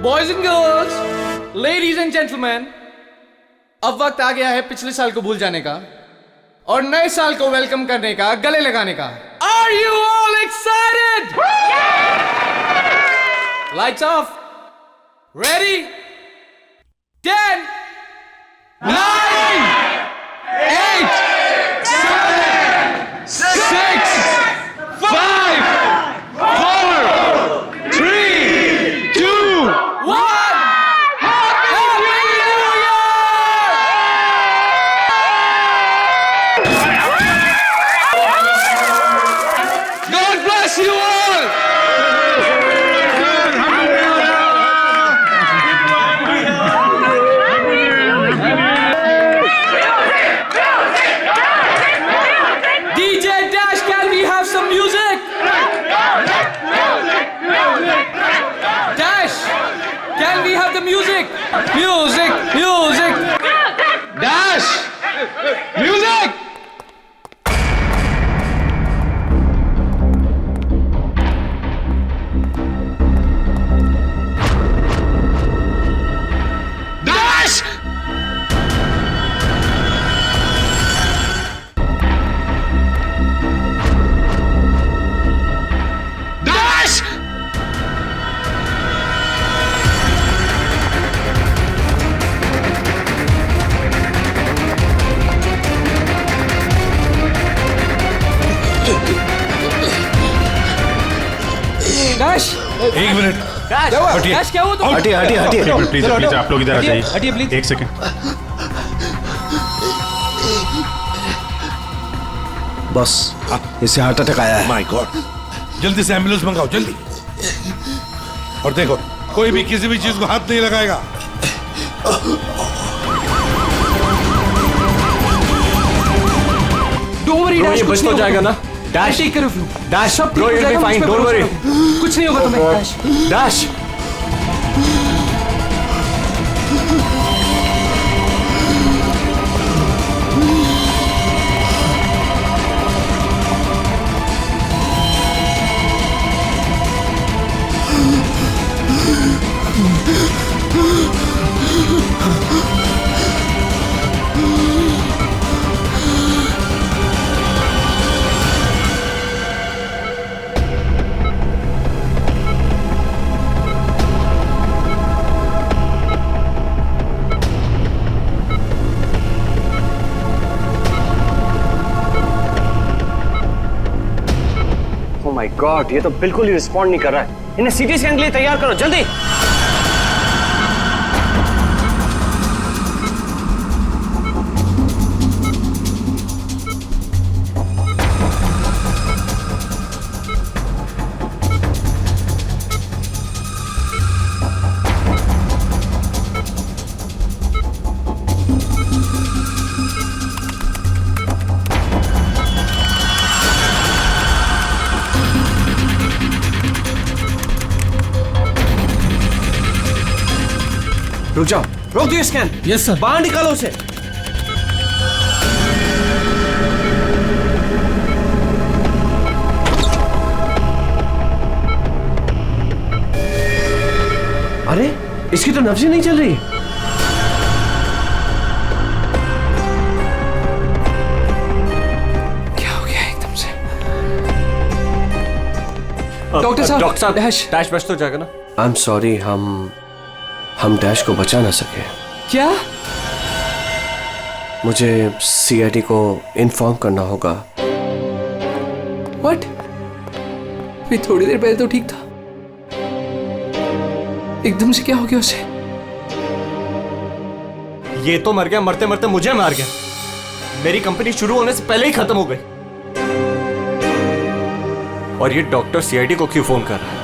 Boys and girls, ladies and gentleman, अब वक्त आ गया है पिछले साल को भूल जाने का और नए साल को वेलकम करने का, गले लगाने का। Are you all excited? Lights off, ready, 10, 9, 8, 7, 6, 5, 4, 3, 2, 1. Happy New Year! God bless you all! DJ Dash, can we have some music? Dash, can we have the music? Music, music. Dash, music. Dash. Dash. Dash. एक minute. Dash. हटिए। Dash, क्या हुआ तुम? हटिए हटिए हटिए please please आप लोग इधर आ हटिए जाइए। प्लीज। एक सेकंड। बस इसे हार्ट अटैक आया है। माय गॉड, जल्दी से एम्बुलेंस मंगाओ, जल्दी। और देखो, कोई भी किसी भी चीज को हाथ नहीं लगाएगा। Don't worry, Dash, ये बच तो जाएगा ना? Dash, take care of you. Dash, सब ठीक bro, हो you'll be जाएगा, fine, मुझ पे don't भरोसा worry. करो। कुछ नहीं होगा तुम्हें, Dash. Dash oh my God, ये तो बिल्कुल ही रिस्पॉन्ड नहीं कर रहा है। इन्हें सीटी स्कैन के लिए तैयार करो, जल्दी। रुक जाओ, रोक दियो स्कैन। Yes, sir. बाहर निकालो उसे। अरे इसकी तो नब्ज ही नहीं चल रही। क्या हो गया एकदम से? डॉक्टर साहब, डैश बच तो जाएगा ना? आई एम सॉरी, हम डैश को बचा ना सके। क्या? मुझे सीआईडी को इन्फॉर्म करना होगा। व्हाट? भी थोड़ी देर पहले तो ठीक था, एकदम से क्या हो गया उसे? ये तो मर गया, मरते मरते मुझे मार गया। मेरी कंपनी शुरू होने से पहले ही खत्म हो गई। और ये डॉक्टर सीआईडी को क्यों फोन कर रहा है?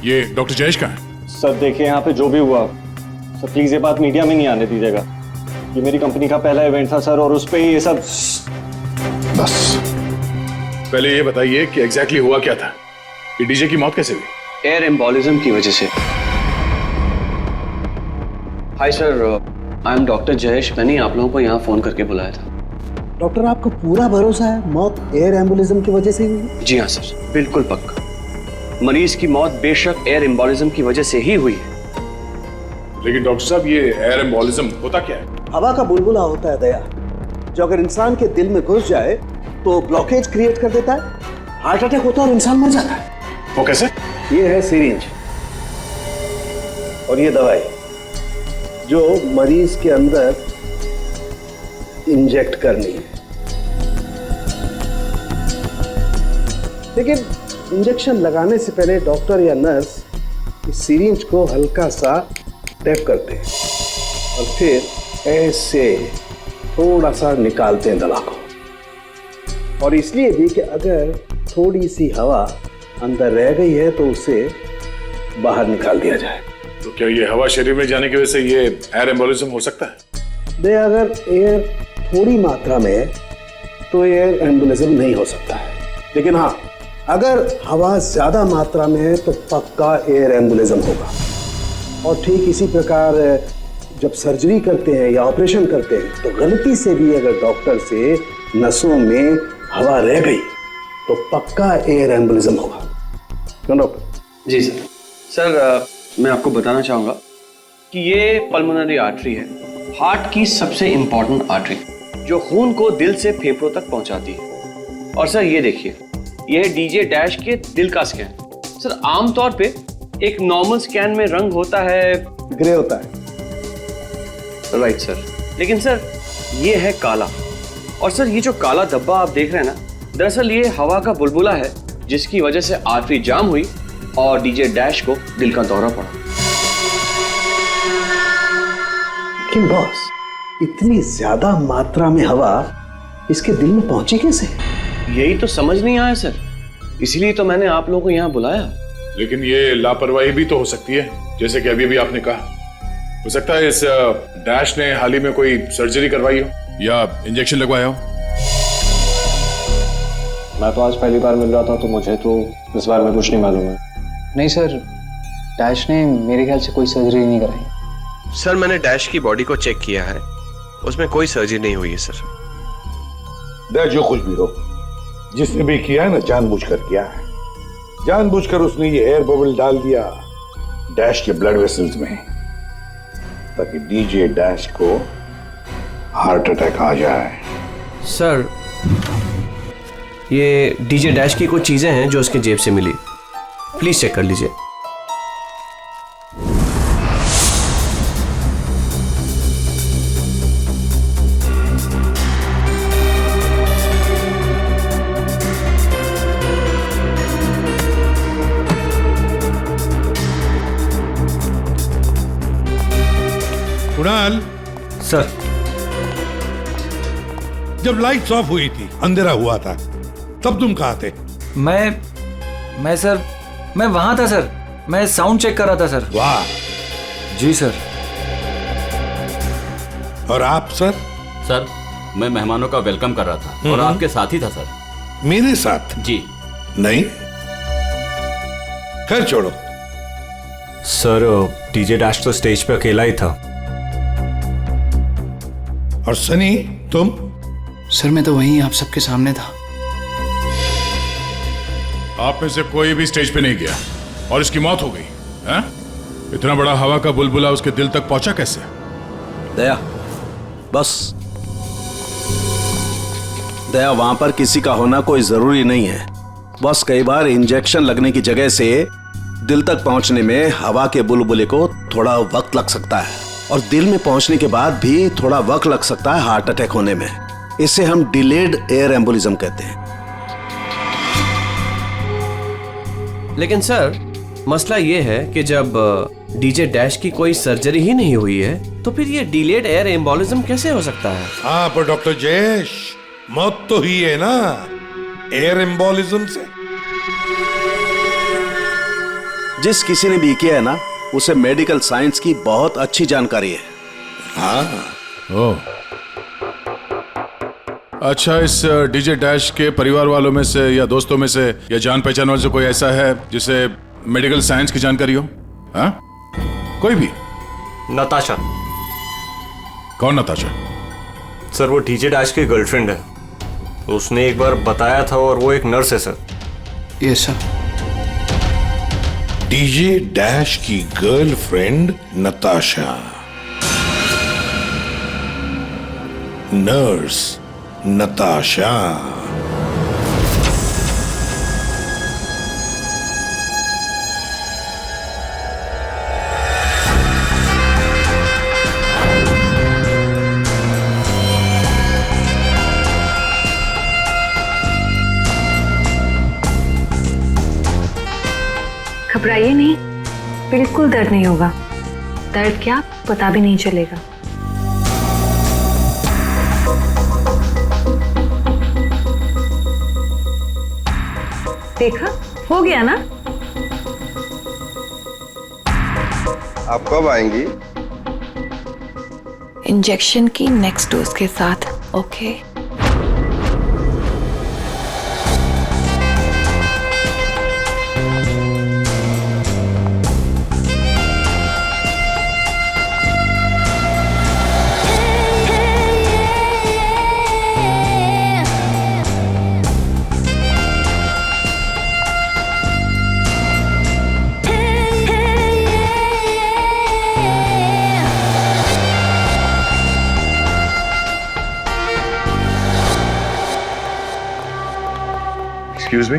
ये डॉक्टर जयेश का है। सर देखिए, यहाँ पे जो भी हुआ सर, प्लीज ये बात मीडिया में नहीं आने दीजिएगा। ये मेरी कंपनी का पहला इवेंट था सर, और उस पे ये सब। बस पहले ये बताइए कि एग्जैक्टली हुआ क्या था? ये डीजे की मौत कैसे हुई? एयर एम्बोलिज्म की वजह से। Hi sir, I am doctor Jayesh. मैंने आप लोगों को यहाँ फोन करके बुलाया था। डॉक्टर आपको पूरा भरोसा है मौत एयर एम्बुलिज्म की वजह से हुई? जी हाँ सर, बिल्कुल पक्का। मरीज की मौत बेशक एयर एम्बोलिज्म की वजह से ही हुई है। लेकिन डॉक्टर साहब, ये एयर एम्बोलिज्म होता क्या है? हवा का बुलबुला होता है दया, जो अगर इंसान के दिल में घुस जाए तो ब्लॉकेज क्रिएट कर देता है, हार्ट अटैक होता है और इंसान मर जाता है। वो कैसे? ये है सिरिंज और ये दवाई जो मरीज के अंदर इंजेक्ट करनी है। लेकिन इंजेक्शन लगाने से पहले डॉक्टर या नर्स इस सिरिंज को हल्का सा टैप करते हैं और फिर ऐसे थोड़ा सा निकालते हैं दवा को। और इसलिए भी कि अगर थोड़ी सी हवा अंदर रह गई है तो उसे बाहर निकाल दिया जाए। तो क्या ये हवा शरीर में जाने की वजह से ये एयर एम्बोलिज्म हो सकता है? दे अगर एयर थोड़ी मात्रा में है तो एयर एम्बुलिज्म नहीं हो सकता है, लेकिन हाँ, अगर हवा ज्यादा मात्रा में है तो पक्का एयर एम्बुलिज्म होगा। और ठीक इसी प्रकार जब सर्जरी करते हैं या ऑपरेशन करते हैं तो गलती से भी अगर डॉक्टर से नसों में हवा रह गई तो पक्का एयर एम्बुलिज्म होगा। क्यों डॉक्टर? जी सर। सर मैं आपको बताना चाहूँगा कि ये पल्मोनरी आर्टरी है, हार्ट की सबसे इंपॉर्टेंट आर्टरी जो खून को दिल से फेफड़ों तक पहुंचाती है। और सर ये देखिए, ये है डीजे डैश के दिल का स्कैन। सर आमतौर पे एक नॉर्मल स्कैन में रंग होता है, ग्रे होता है। राइट सर, लेकिन सर ये है काला। और सर ये जो काला धब्बा आप देख रहे हैं ना, दरअसल ये हवा का बुलबुला है जिसकी वजह से आर्टरी जाम हुई और डीजे डैश को दिल का दौरा पड़ा। लेकिन बॉस, इतनी ज्यादा मात्रा में हवा इसके दिल में पहुंची कैसे? यही तो समझ नहीं आया सर, इसलिए तो मैंने आप लोगों को यहाँ बुलाया। लेकिन ये लापरवाही भी तो हो सकती है, जैसे कि अभी भी आपने कहा। हो सकता है इस डैश ने हाल ही में कोई सर्जरी करवाई हो या इंजेक्शन लगवाया हो। मैं तो आज पहली बार मिल रहा था तो मुझे तो इस बारे में कुछ नहीं मालूम है। नहीं सर, डैश ने मेरे ख्याल से कोई सर्जरी नहीं कराई। सर मैंने डैश की बॉडी को चेक किया है, उसमें कोई सर्जरी नहीं हुई है सर। दया जो कुछ भी हो, जिसने भी किया है ना जानबूझकर किया है। जानबूझकर उसने ये एयर बबल डाल दिया डैश के ब्लड वेसल्स में ताकि डीजे डैश को हार्ट अटैक आ जाए। सर ये डीजे डैश की कुछ चीजें हैं जो उसके जेब से मिली, प्लीज चेक कर लीजिए। कुणाल, सर जब लाइट्स ऑफ हुई थी, अंधेरा हुआ था, तब तुम कहाँ थे? मैं सर, मैं वहां था सर, मैं साउंड चेक कर रहा था सर। वाह। जी सर। और आप सर? सर मैं मेहमानों का वेलकम कर रहा था और आपके साथ ही था सर। मेरे साथ? जी नहीं, खैर छोड़ो। सर डीजे डैश तो स्टेज पे अकेला ही था। और सनी तुम? सर मैं तो वहीं आप सबके सामने था। आप में से कोई भी स्टेज पे नहीं गया और इसकी मौत हो गई है? इतना बड़ा हवा का बुलबुला उसके दिल तक पहुंचा कैसे? दया, बस दया, वहां पर किसी का होना कोई जरूरी नहीं है। बस कई बार इंजेक्शन लगने की जगह से दिल तक पहुंचने में हवा के बुलबुले को थोड़ा वक्त लग सकता है और दिल में पहुंचने के बाद भी थोड़ा वक्त लग सकता है हार्ट अटैक होने में। इसे हम डिलेड एयर एम्बुलिज्म कहते हैं। लेकिन सर मसला ये है कि जब डीजे डैश की कोई सर्जरी ही नहीं हुई है तो फिर ये डिलेड एयर एम्बोलिज्म कैसे हो सकता है? हाँ पर डॉक्टर जयेश, मौत तो हुई है ना एयर एम्बोलिज्म से। जिस किसी ने भी किया है ना, उसे मेडिकल साइंस की बहुत अच्छी जानकारी है। हाँ। ओह, अच्छा, इस डीजे डैश के परिवार वालों में से या दोस्तों में से या जान पहचान वालों से कोई ऐसा है जिसे मेडिकल साइंस की जानकारी हो? हाँ, कोई भी? नताशा। कौन नताशा? सर वो डीजे डैश की गर्लफ्रेंड है, उसने एक बार बताया था और वो एक नर्स है sir. Yes sir. DJ dash की गर्लफ्रेंड नताशा, नर्स नताशा। घबराइए नहीं, बिल्कुल दर्द नहीं होगा। दर्द क्या, पता भी नहीं चलेगा। देखा, हो गया ना। आप कब आएंगी? इंजेक्शन की नेक्स्ट डोज के साथ। Okay. Excuse me,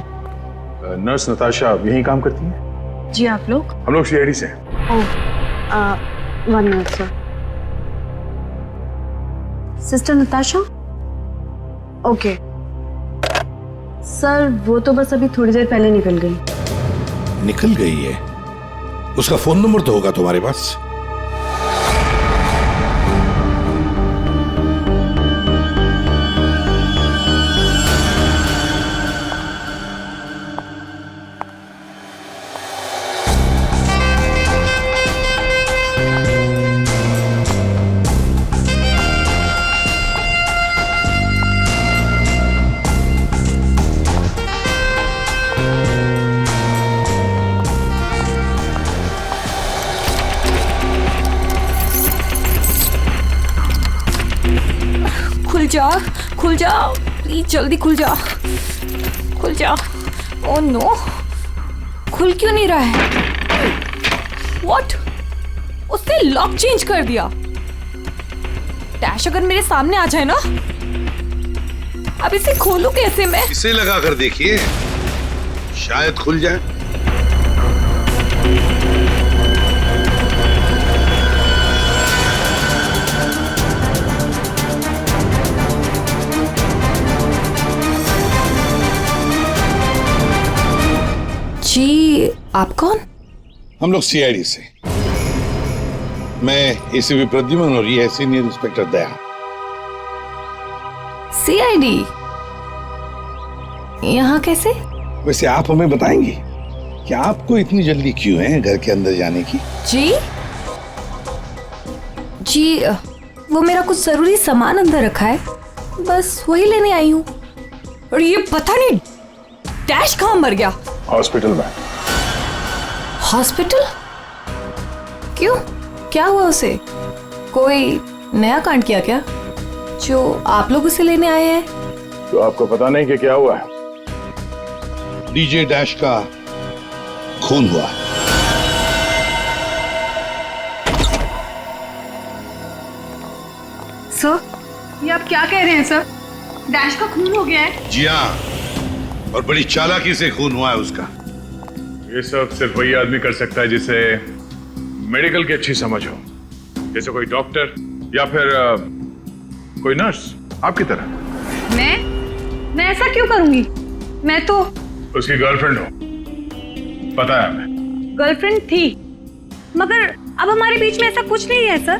nurse Natasha यहीं काम करती है? जी, आप लोग? हम लोग सीआईडी से हैं। One minute sir. Sister Natasha? Okay sir, वो तो बस अभी थोड़ी देर पहले निकल गई। निकल गई है? उसका फोन नंबर तो होगा तुम्हारे पास? खुल जा प्लीज, जल्दी खुल जा, खुल जा। ओह नो, खुल क्यों नहीं रहा है? व्हाट? उसने लॉक चेंज कर दिया। डैश अगर मेरे सामने आ जाए ना, अब इसे खोलूं कैसे मैं? इसे लगा कर देखिए, शायद खुल जाए। जी, आप कौन? हम लोग सीआईडी से। मैं एसीपी प्रद्युमन और ये है सीनियर इंस्पेक्टर दया। सीआईडी यहाँ कैसे? वैसे आप हमें बताएंगी कि आपको इतनी जल्दी क्यों है घर के अंदर जाने की? जी, वो मेरा कुछ जरूरी सामान अंदर रखा है, बस वही लेने आई हूँ। और ये पता नहीं डैश कहाँ मर गया? हॉस्पिटल में। हॉस्पिटल? क्यों, क्या हुआ उसे? कोई नया कांड किया क्या जो आप लोग उसे लेने आए हैं? तो आपको पता नहीं कि क्या हुआ है? डीजे डैश का खून हुआ। सर, ये आप क्या कह रहे हैं सर? डैश का खून हो गया है? जी हाँ, और बड़ी चालाकी से खून हुआ है उसका। ये सब सिर्फ वही आदमी कर सकता है जिसे मेडिकल की अच्छी समझ हो, जैसे कोई डॉक्टर या फिर कोई नर्स आपकी तरह। मैं ऐसा क्यों करूंगी? मैं तो उसकी गर्लफ्रेंड हो, पता है हमें। गर्लफ्रेंड थी, मगर अब हमारे बीच में ऐसा कुछ नहीं है सर।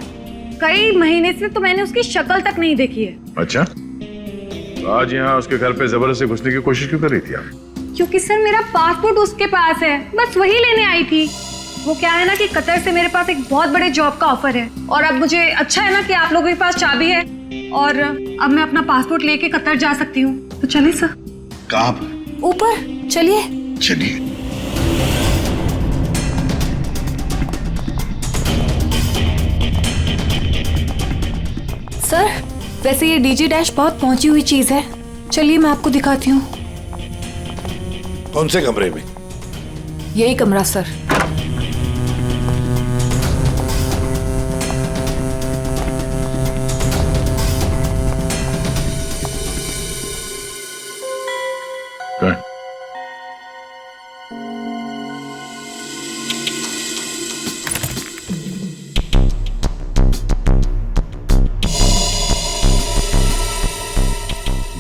कई महीने से तो मैंने उसकी शक्ल तक नहीं देखी है। अच्छा, तो आज यहाँ उसके घर पे जबरदस्ती घुसने की कोशिश क्यों कर रही थी आप? क्योंकि सर मेरा पासपोर्ट उसके पास है, बस वही लेने आई थी। वो क्या है ना कि कतर से मेरे पास एक बहुत बड़े जॉब का ऑफर है, और अब मुझे अच्छा है ना कि आप लोगों के पास चाबी है, और अब मैं अपना पासपोर्ट लेके कतर जा सकती हूँ। तो चलिए सर। कहाँ पर? ऊपर चलिए। चलिए। सर, वैसे ये डीजे डैश बहुत पहुंची हुई चीज है, चलिए मैं आपको दिखाती हूँ। कौन से कमरे में? यही कमरा सर।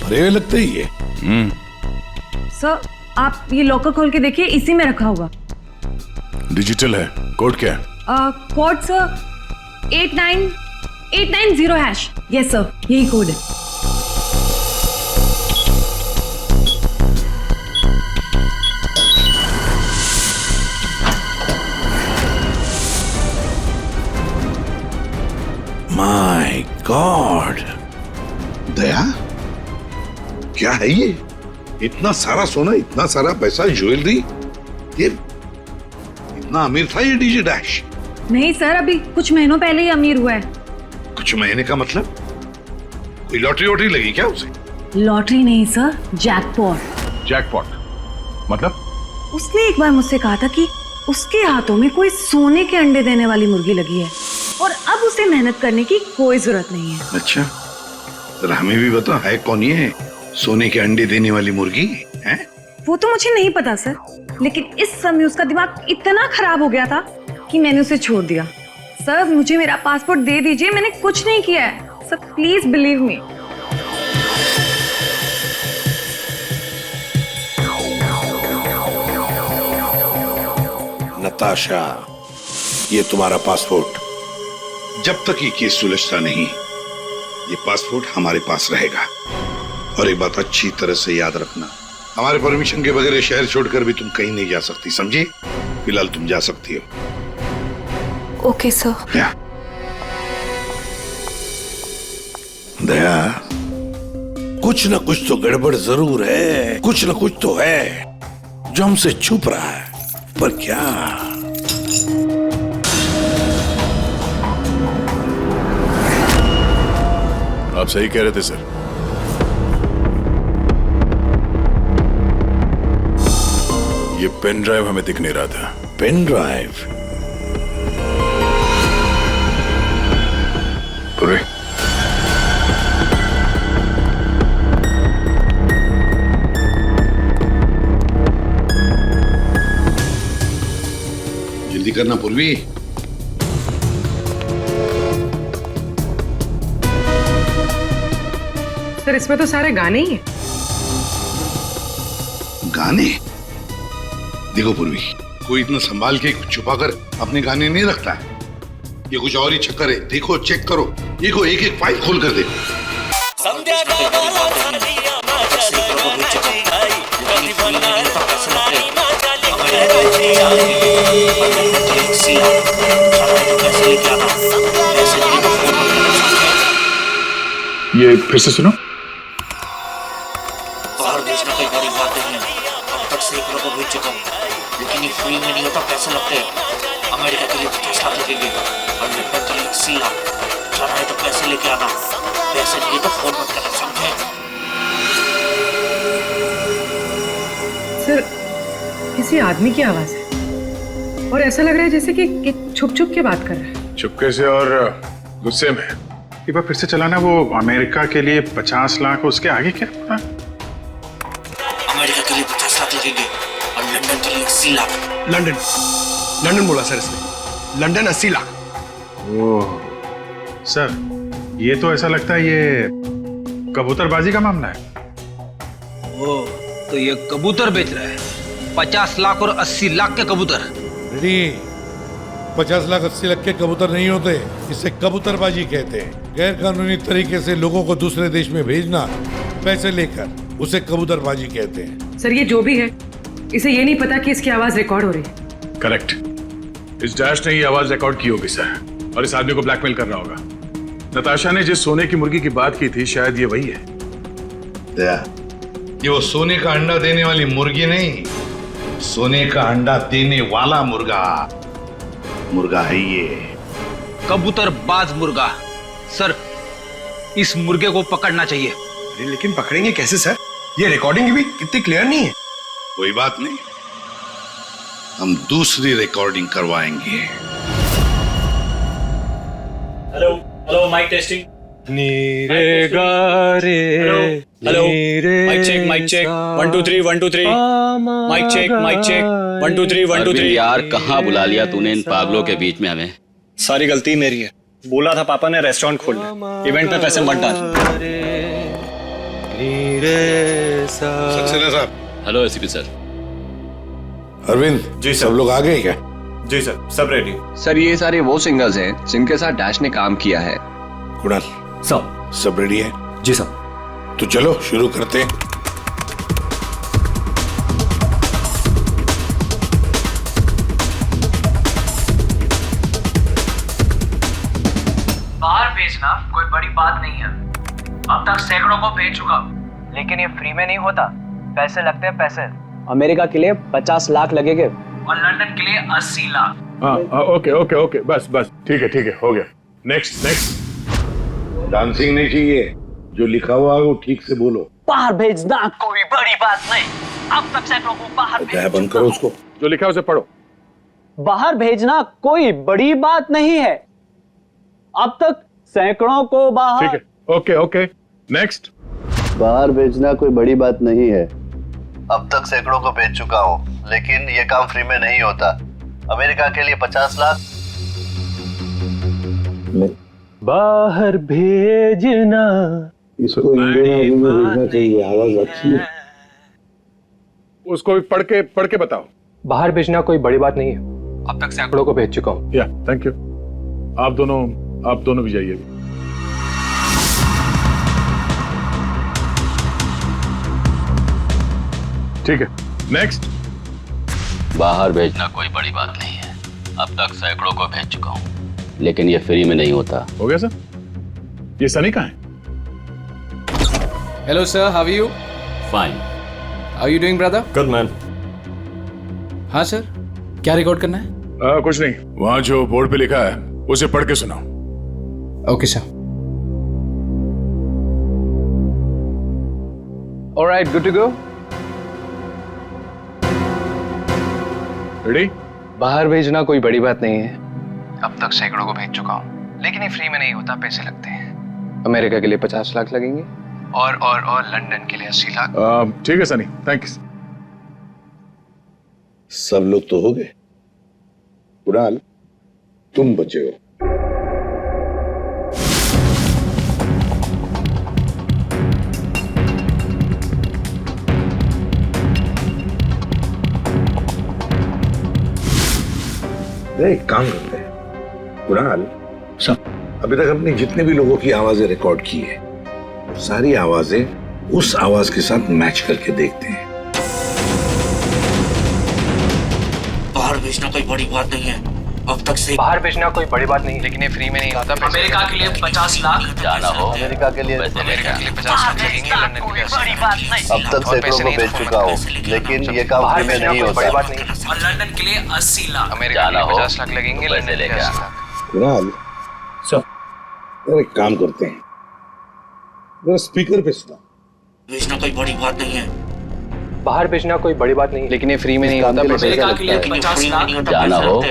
भरे हुए लगते ही ये। सर आप ये लॉकर खोल के देखिए, इसी में रखा होगा। डिजिटल है। कोड क्या है? Code sir 89890#। यस सर, यही कोड है। माय गॉड, दया क्या है ये? इतना सारा सोना, इतना सारा पैसा, ज्वेलरी, ये इतना अमीर था ये डीजे डैश? नहीं सर, अभी कुछ महीनों पहले ही अमीर हुआ है। कुछ महीने का मतलब? कोई लॉटरी वॉटरी लगी क्या उसे? लॉटरी नहीं सर, जैकपॉट। जैकपॉट मतलब? उसने एक बार मुझसे कहा था कि उसके हाथों में कोई सोने के अंडे देने वाली मुर्गी लगी है और अब उसे मेहनत करने की कोई जरूरत नहीं है। अच्छा, जरा हमें भी बता, है कौन ये सोने के अंडे देने वाली मुर्गी है? वो तो मुझे नहीं पता सर, लेकिन इस समय उसका दिमाग इतना खराब हो गया था कि मैंने उसे छोड़ दिया। सर मुझे मेरा पासपोर्ट दे दीजिए, मैंने कुछ नहीं किया है sir, please believe me. Natasha, ये तुम्हारा पासपोर्ट, जब तक ये केस सुलझता नहीं, ये पासपोर्ट हमारे पास रहेगा। और एक बात अच्छी तरह से याद रखना, हमारे परमिशन के बगैर शहर छोड़कर भी तुम कहीं नहीं जा सकती, समझी? फिलहाल तुम जा सकती हो। Okay sir. दया, कुछ न कुछ तो गड़बड़ जरूर है, कुछ न कुछ तो है जो हमसे छुप रहा है, पर क्या? आप सही कह रहे थे सर। ये पेन ड्राइव हमें दिख नहीं रहा था। Pen drive? पूरे जल्दी करना पूर्वी। सर इसमें तो सारे गाने ही हैं। गाने? देखो पूर्वी, कोई इतना संभाल के छुपाकर अपने गाने नहीं रखता है। ये कुछ और ही चक्कर है। देखो, चेक करो, देखो, एक एक फाइल खोल कर देखो। ये फिर से सुनो। बाहर देश में कई बड़ी बातें हैं, अब तक सैकड़ों को भेज चुका हूँ, लेकिन ये फ्री में नहीं होता, पैसे लगते हैं। अमेरिका के लिए 50 लाख लगेंगे और लंदन के लिए 80 लाख। जाना है तो पैसे लेके आना, पैसे नहीं तो फोन मत करना, समझे? सर किसी आदमी की आवाज है और ऐसा लग रहा है जैसे कि छुप छुप के बात कर रहा है। चुपके से और गुस्से में। एक बार फिर से चलाना। वो अमेरिका के लिए 50 लाख, उसके आगे क्या पता? अमेरिका के लिए 50 लाख लगेंगे और लंदन के लिए 80 लाख। लंदन बोला सर इसने, लंदन 80 लाख। ओह सर, ये तो ऐसा लगता है ये कबूतरबाजी का मामला है। ओ, तो ये कबूतर बेच रहा है, 50 लाख और 80 लाख के कबूतर। नहीं, 50 लाख 80 लाख के कबूतर नहीं होते, इसे कबूतरबाजी कहते हैं। गैर कानूनी तरीके से लोगों को दूसरे देश में भेजना पैसे लेकर, उसे कबूतरबाजी कहते हैं। सर ये जो भी है, इसे ये नहीं पता कि इसकी आवाज रिकॉर्ड हो रही है। करेक्ट, इस डैश ने ये आवाज रिकॉर्ड की होगी सर, और इस आदमी को ब्लैकमेल कर रहा होगा। नताशा ने जिस सोने की मुर्गी की बात की थी, शायद ये वही है। ये वो सोने का अंडा देने वाली मुर्गी नहीं, सोने का अंडा देने वाला मुर्गा है ये। कबूतरबाज मुर्गा। सर इस मुर्गे को पकड़ना चाहिए। अरे लेकिन पकड़ेंगे कैसे सर? ये रिकॉर्डिंग भी कितनी क्लियर नहीं है। कोई बात नहीं, हम दूसरी रिकॉर्डिंग करवाएंगे। Hello hello, mic testing. नीरे गारे, hello, mic check, mic check, 1 2 3 1 2 3, mic check, mic check, 1 2 3 1 2 3। यार कहाँ बुला लिया तूने इन पागलों के बीच में हमें? सारी गलती मेरी है। बोला था पापा ने रेस्टोरेंट खोलना, इवेंट पे पैसे मत डाल। सक्सेना साहब। Hello ACP sir. Arvind ji, सब लोग आ गए क्या? जी सर, सब रेडी। सर ये सारे वो सिंगर्स हैं जिनके साथ डैश ने काम किया है। कुणाल सब रेडी है? जी साहब। तो चलो शुरू करते हैं। बाहर भेजना कोई बड़ी बात नहीं है। अब तक सैकड़ों को भेज चुका, लेकिन ये फ्री में नहीं होता, पैसे लगते हैं पैसे। अमेरिका के लिए 50 लाख लगेंगे और लंदन के लिए 80 लाख। हाँ ओके ओके ओके, बस बस ठीक है हो गया। Next next. डांसिंग नहीं चाहिए, जो लिखा हुआ है वो ठीक से बोलो। बाहर भेजना कोई बड़ी बात नहीं। अब तक सैकड़ों को बाहर क्या बंद करो उसको, जो लिखा है उसे पढ़ो। बाहर भेजना कोई बड़ी बात नहीं है। अब तक सैकड़ों को बाहर। ठीक है, ओके ओके नेक्स्ट। बाहर भेजना कोई बड़ी बात नहीं है। अब तक सैकड़ों को भेज चुका हूँ, लेकिन ये काम फ्री में नहीं होता। अमेरिका के लिए 50 लाख। बाहर भेजना, इसको इंडियन में भेजना चाहिए, आवाज अच्छी है। उसको भी पढ़ के बताओ। बाहर भेजना कोई बड़ी बात नहीं है। अब तक सैकड़ों को भेज चुका हूँ। या थैंक यू। आप दोनों भी जाइए। ठीक है नेक्स्ट। बाहर भेजना कोई बड़ी बात नहीं है। अब तक सैकड़ों को भेज चुका हूँ, लेकिन ये फ्री में नहीं होता। हो गया सर? ये सनी कहाँ है? Hello sir, how are you? Fine. How are you doing brother? Good man. हाँ सर, क्या रिकॉर्ड करना है? कुछ नहीं, वहां जो बोर्ड पे लिखा है उसे पढ़ के सुनाओ। Okay sir. Alright, good to go. Ready? बाहर भेजना कोई बड़ी बात नहीं है। अब तक सैकड़ों को भेज चुका हूँ, लेकिन ये फ्री में नहीं होता, पैसे लगते हैं। अमेरिका के लिए 50 लाख लगेंगे और लंदन के लिए 80 लाख। ठीक है सनी, थैंक्स। सब लोग तो हो गए। कुणाल तुम बचे हो। एक काम करते हैं कुणाल, अभी तक हमने जितने भी लोगों की आवाजें रिकॉर्ड की है, सारी आवाजें उस आवाज के साथ मैच करके देखते हैं। बाहर भेजना कोई बड़ी बात नहीं है। अब तक से बाहर भेजना कोई बड़ी बात नहीं, लेकिन ये फ्री में नहीं होता। अमेरिका के लिए 50 लाख। जाना हो अमेरिका के लिए 50 लाख लगेंगे, लंदन के लिए 80 लाख। अब तक सैकड़ों को भेज चुका हूँ, लेकिन ये काम फ्री में नहीं होता। और लंदन के लिए 80 लाख। अमेरिका के लिए 50 लाख लगेंगे, लंदन के लिए 80 लाख। कुणाल एक काम करते हैं, जरा स्पीकर पे सुना। भेजना कोई बड़ी बात नहीं है। बाहर भेजना कोई बड़ी बात नहीं, लेकिन ये फ्री में नहीं होता। अमेरिका के लिए 50 लाख। जाना हो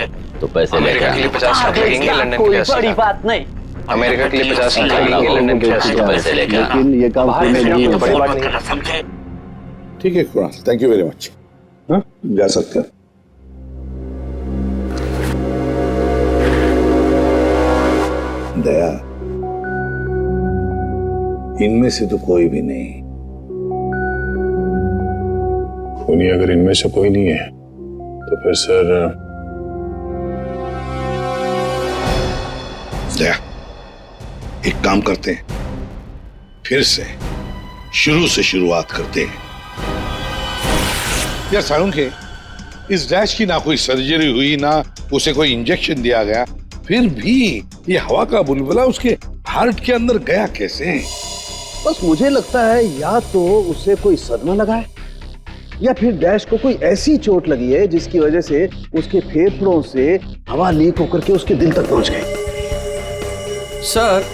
तो पैसे अमेरिका के लिए 50 लाख लगेंगे, लंदन के लिए 80 लाख। बात नहीं। अमेरिका के लिए 50 लाख लगेंगे, लंदन के लिए 80 लाख। पैसे लेकर लेकिन ये काम बाहर फ्री में भेजना नहीं कोई होता। बड़ी बात नहीं। ठीक है Kunal, thank you very much. हाँ जा सकते हैं। दया, इनमें से तो कोई भी नहीं। खूनी अगर इनमें से कोई नहीं है तो फिर सर दया, एक काम करते हैं, फिर से शुरू से शुरुआत करते हैं। यार सारुण के, इस डैश की ना कोई सर्जरी हुई, ना उसे कोई इंजेक्शन दिया गया, फिर भी ये हवा का बुलबुला उसके हार्ट के अंदर गया कैसे? बस मुझे लगता है या तो उसे कोई सदमा लगा है, या फिर डैश को कोई ऐसी चोट लगी है जिसकी वजह से उसके फेफड़ों से हवा लीक होकर के उसके दिल तक पहुंच गई। सर,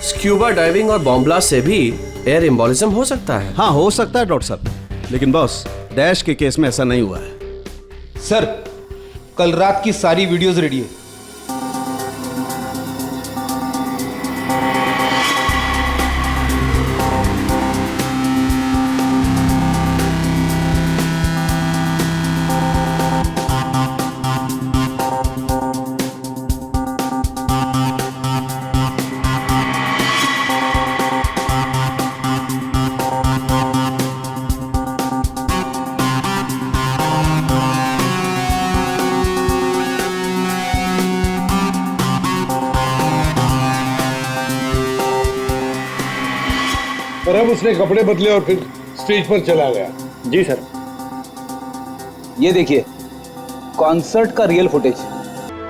स्क्यूबा डाइविंग और बॉम्ब ब्लास्ट से भी एयर एम्बोलिज्म हो सकता है? हाँ हो सकता है डॉक्टर साहब, लेकिन बॉस डैश के केस में ऐसा नहीं हुआ है। सर कल रात की सारी वीडियोस रेडी है। और अब उसने कपड़े बदले और फिर स्टेज पर चला गया। जी सर, ये देखिए कॉन्सर्ट का real footage.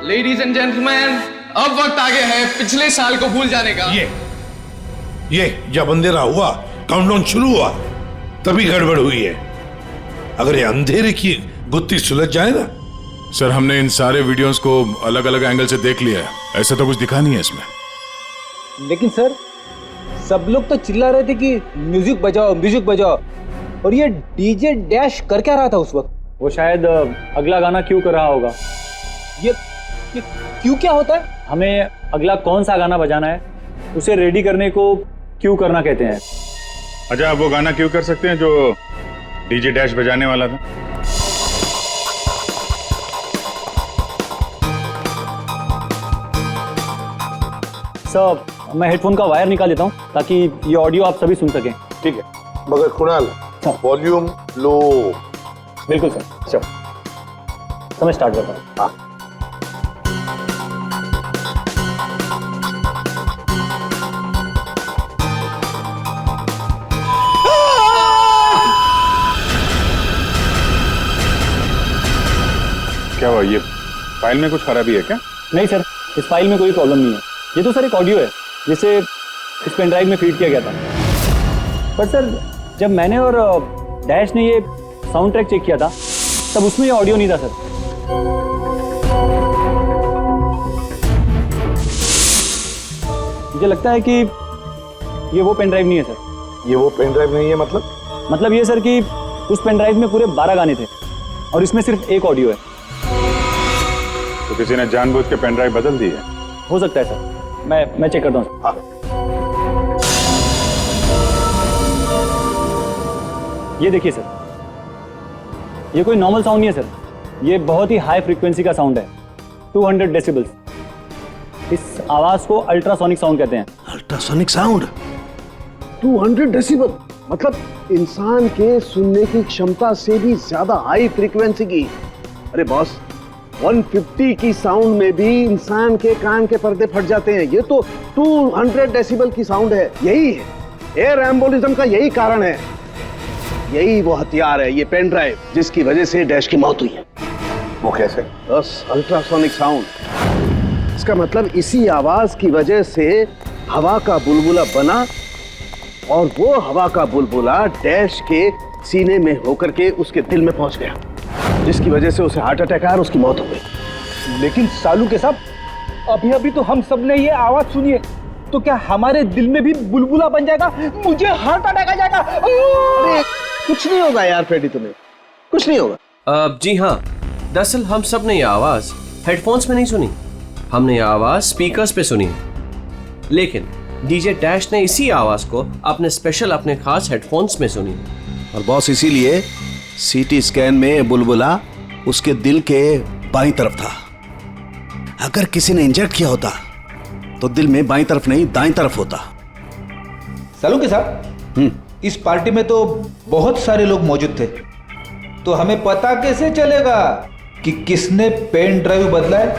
Ladies and gentleman, अब वक्त आ गया है पिछले साल को भूल जाने का। ये जब अंधेरा हुआ, काउंटडाउन शुरू हुआ, तभी गड़बड़ हुई है। अगर ये अंधेरे की गुत्थी सुलझ जाए ना। सर हमने इन सारे वीडियोस को अलग अलग एंगल से देख लिया है, ऐसा तो कुछ दिखा नहीं है इसमें। लेकिन सर सब लोग तो चिल्ला रहे थे कि म्यूजिक बजाओ म्यूजिक बजाओ, और ये डीजे डैश कर क्या रहा था उस वक्त? वो शायद अगला गाना क्यों कर रहा होगा। ये क्यों क्या होता है? हमें अगला कौन सा गाना बजाना है उसे रेडी करने को क्यों करना कहते हैं। अच्छा, आप वो गाना क्यों कर सकते हैं जो डीजे डैश बजाने वाला था? सर मैं हेडफोन का वायर निकाल देता हूँ ताकि ये ऑडियो आप सभी सुन सकें। ठीक है, मगर कुणाल वॉल्यूम लो। बिल्कुल सर, चलो तो मैं स्टार्ट करता हूँ। हाँ। क्या हुआ, ये फाइल में कुछ खराबी है क्या? नहीं सर, इस फाइल में कोई प्रॉब्लम नहीं है। ये तो सर एक ऑडियो है जिसे इस पेन ड्राइव में फीड किया गया था। पर सर जब मैंने और डैश ने ये साउंड ट्रैक चेक किया था तब उसमें ये ऑडियो नहीं था सर। मुझे लगता है कि ये वो पेन ड्राइव नहीं है सर। ये वो पेन ड्राइव नहीं है मतलब ये सर कि उस पेन ड्राइव में पूरे 12 गाने थे और इसमें सिर्फ एक ऑडियो है। तो किसी ने जानबूझ के पेन ड्राइव बदल दी है? हो सकता है सर, मैं चेक करता हूँ। ये देखिए सर, ये कोई नॉर्मल साउंड नहीं है सर, ये बहुत ही हाई फ्रीक्वेंसी का साउंड है, 200 डेसिबल्स। इस आवाज को अल्ट्रासोनिक साउंड कहते हैं। अल्ट्रासोनिक साउंड 200 डेसिबल, मतलब इंसान के सुनने की क्षमता से भी ज्यादा हाई फ्रीक्वेंसी की। अरे बॉस, 150 की साउंड में भी इंसान के कान के पर्दे फट जाते हैं, ये तो 200 डेसिबल की साउंड है। यही है एयर एम्बोलिज्म का, यही कारण है, यही वो हथियार है, ये पेन ड्राइव जिसकी वजह से डैश की मौत हुई है। वो कैसे? बस अल्ट्रासोनिक साउंड। इसका मतलब इसी आवाज की वजह से हवा का बुलबुला बना और वो हवा का बुलबुला डैश के सीने में होकर के उसके दिल में पहुंच गया, जिसकी वजह से उसे हार्ट अटैक आया और उसकी मौत हो गई। लेकिन सालू के साहब, अभी अभी तो हम सब ने ये आवाज सुनी है, तो क्या हमारे दिल में भी बुलबुला बन जाएगा? मुझे हार्ट अटैक आ जाएगा। अरे कुछ नहीं होगा यार फ्रेडी, तुम्हें कुछ नहीं होगा। जी हाँ, दरअसल हम सब ने ये आवाज हेडफोन्स में नहीं सुनी, हमने ये आवाज स्पीकर्स पे सुनी। लेकिन डीजे डैश ने इसी आवाज को अपने खास हेडफोन्स में सुनी। और बॉस इसीलिए सीटी स्कैन में बुलबुला उसके दिल के बाईं तरफ था। अगर किसी ने इंजेक्ट किया होता तो दिल में बाईं तरफ नहीं दाईं तरफ होता। सालू के साहब, इस पार्टी में तो बहुत सारे लोग मौजूद थे, तो हमें पता कैसे चलेगा कि किसने पेन ड्राइव बदला है?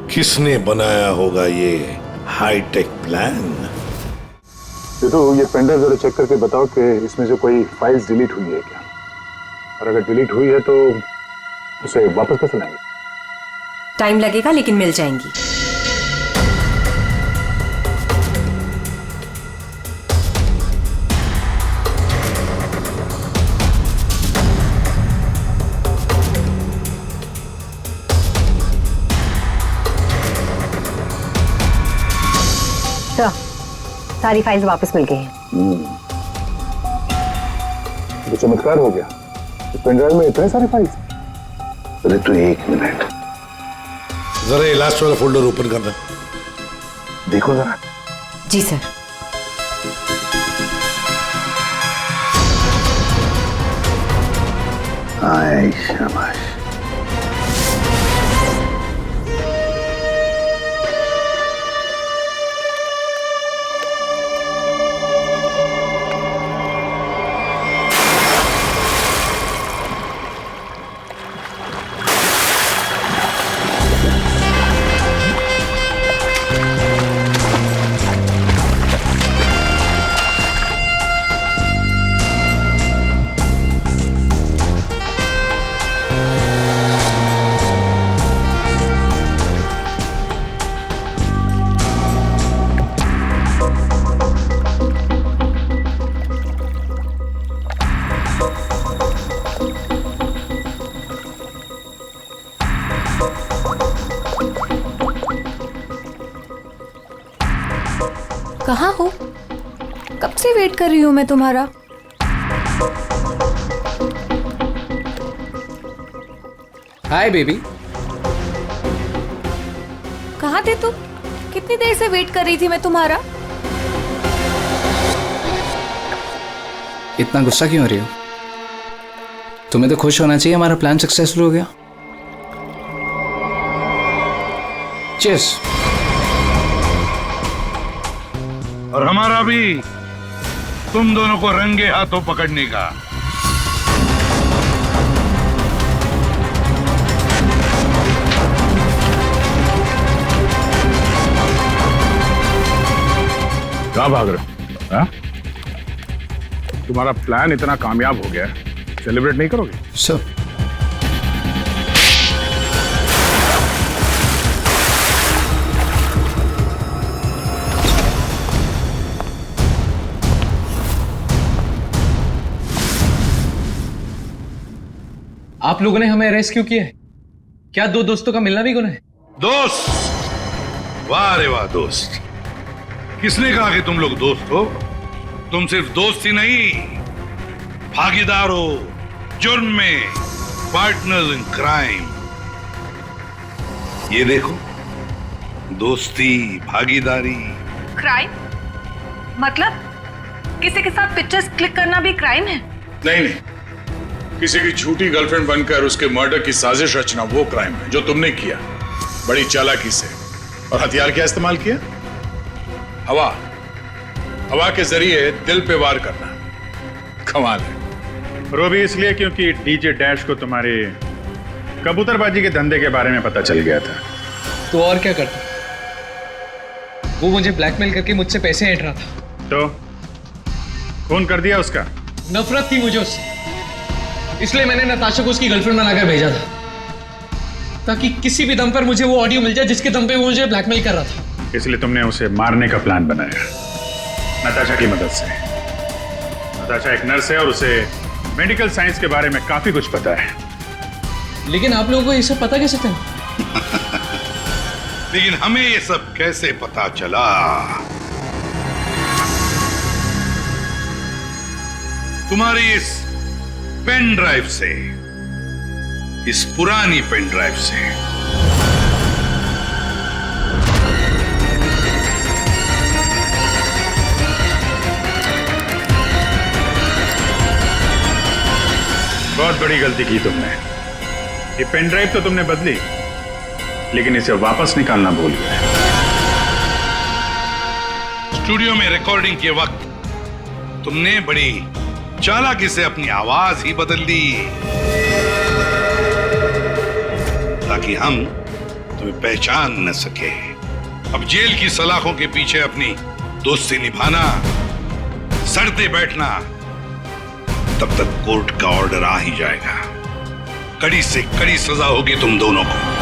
किसने बनाया होगा ये हाईटेक प्लान? ये पेन ड्राइव जरा चेक करके बताओ कि इसमें से कोई फाइल्स डिलीट हुई है क्या, और अगर डिलीट हुई है तो उसे वापस कैसे लाएंगे? टाइम लगेगा लेकिन मिल जाएंगी। सारी फाइल्स वापस मिल गई हैं। तो चमत्कार हो गया। इस पेनड्राइव में इतने सारे फाइल्स। अरे तो एक मिनट, जरा ये लास्ट वाला फोल्डर ओपन करना, देखो जरा। जी सर। आए शाबाश। कहाँ हो? कब से वेट कर रही हूँ मैं तुम्हारा। Hi baby. कहाँ थे तुम? कितनी देर से वेट कर रही थी मैं तुम्हारा। इतना गुस्सा क्यों हो रही हो? तुम्हें तो खुश होना चाहिए, हमारा प्लान सक्सेसफुल हो गया। चीयर्स। और हमारा भी तुम दोनों को रंगे हाथों पकड़ने का। कहाँ भाग रहे हो? हाँ? तुम्हारा प्लान इतना कामयाब हो गया, सेलिब्रेट नहीं करोगे? सर आप लोगों ने हमें अरेस्ट क्यों किया है? क्या दो दोस्तों का मिलना भी गुनाह है? दोस्त? वाह रे वाह दोस्त। किसने कहा कि तुम लोग दोस्त हो? तुम सिर्फ दोस्त ही नहीं, भागीदार हो जुर्म में, पार्टनर्स इन क्राइम। ये देखो, दोस्ती, भागीदारी। क्राइम मतलब किसी के साथ पिक्चर्स क्लिक करना भी क्राइम है? नहीं नहीं, किसी की झूठी गर्लफ्रेंड बनकर उसके मर्डर की साजिश रचना वो क्राइम है जो तुमने किया, बड़ी चालाकी से। और हथियार क्या इस्तेमाल किया? हवा। हवा के जरिए दिल पे वार करना, कमाल है। और वो भी इसलिए क्योंकि डीजे डैश को तुम्हारे कबूतरबाजी के धंधे के बारे में पता चल गया था। तो और क्या करता? वो मुझे ब्लैकमेल करके मुझसे पैसे ऐंठ रहा था। तो खून कर दिया उसका? नफरत थी मुझे उससे, इसलिए मैंने नताशा को उसकी गर्लफ्रेंड बनाकर भेजा था, ताकि किसी भी दम पर मुझे वो ऑडियो मिल जाए जिसके दम पे वो मुझे ब्लैकमेल कर रहा था। इसलिए तुमने उसे मारने का प्लान बनाया नताशा की मदद से। नताशा एक नर्स है और उसे मेडिकल साइंस के बारे में काफी कुछ पता है। लेकिन आप लोगों को ये सब पता कैसे चला? लेकिन हमें ये सब कैसे पता चला? तुम्हारी इस पेन ड्राइव से, इस पुरानी पेन ड्राइव से। बहुत बड़ी गलती की तुमने। ये पेन ड्राइव तो तुमने बदली, लेकिन इसे वापस निकालना भूल गए। स्टूडियो में रिकॉर्डिंग के वक्त तुमने बड़ी चालाकी से अपनी आवाज ही बदल दी, ताकि हम तुम्हें पहचान न सके। अब जेल की सलाखों के पीछे अपनी दोस्ती निभाना, सड़ते बैठना, तब तक कोर्ट का ऑर्डर आ ही जाएगा। कड़ी से कड़ी सजा होगी तुम दोनों को।